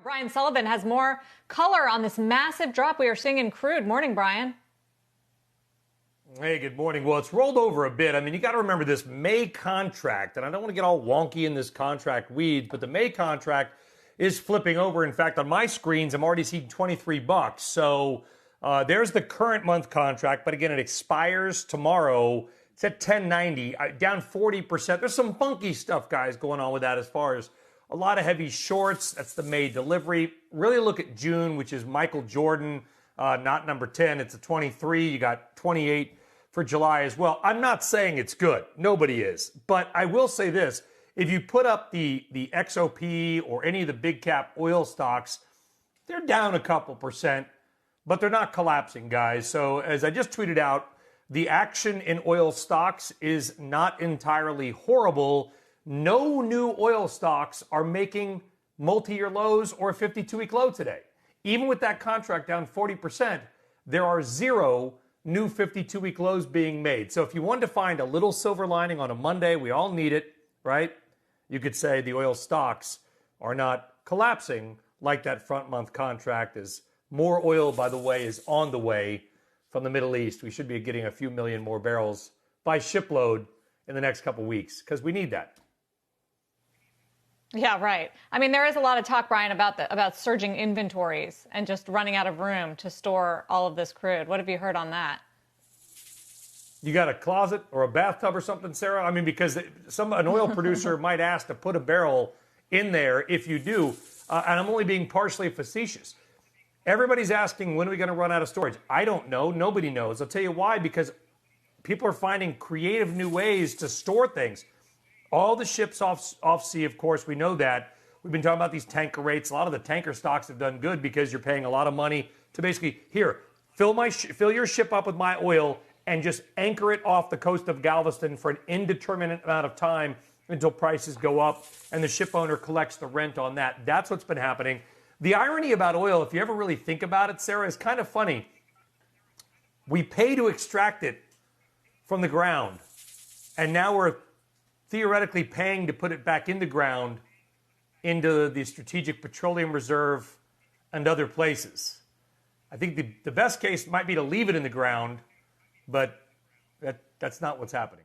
Brian Sullivan has more color on this massive drop we are seeing in crude. Morning, Brian. Hey, good morning. Well, it's rolled over a bit. I mean, you got to remember this May contract, and I don't want to get all wonky in this contract weeds, but the May contract is flipping over. In fact, on my screens, I'm already seeing $23. So there's the current month contract, but again, it expires tomorrow. It's at 1090, down 40%. There's some funky stuff, guys, going on with that as far as a lot of heavy shorts. That's the May delivery. Really look at June, which is Michael Jordan, not number 10. It's a 23. You got 28 for July as well. I'm not saying it's good. Nobody is. But I will say this. If you put up the XOP or any of the big cap oil stocks, they're down a couple percent, but they're not collapsing, guys. So as I just tweeted out, the action in oil stocks is not entirely horrible. No new oil stocks are making multi-year lows or a 52-week low today. Even with that contract down 40%, there are zero new 52-week lows being made. So if you wanted to find a little silver lining on a Monday, we all need it, right? You could say the oil stocks are not collapsing like that front month contract is. More oil, by the way, is on the way from the Middle East. We should be getting a few million more barrels by shipload in the next couple weeks because we need that. Yeah, right. I mean, there is a lot of talk, Brian, about surging inventories and just running out of room to store all of this crude. What have you heard on that? You got a closet or a bathtub or something, Sarah? I mean, because an oil producer might ask to put a barrel in there if you do. And I'm only being partially facetious. Everybody's asking, when are we going to run out of storage? I don't know. Nobody knows. I'll tell you why. Because people are finding creative new ways to store things. All the ships off sea, of course, we know that. We've been talking about these tanker rates. A lot of the tanker stocks have done good because you're paying a lot of money to basically, here, fill your ship up with my oil and just anchor it off the coast of Galveston for an indeterminate amount of time until prices go up and the ship owner collects the rent on that. That's what's been happening. The irony about oil, if you ever really think about it, Sarah, is kind of funny. We pay to extract it from the ground, and now we're theoretically paying to put it back in the ground into the Strategic Petroleum Reserve and other places. I think the best case might be to leave it in the ground, but that's not what's happening.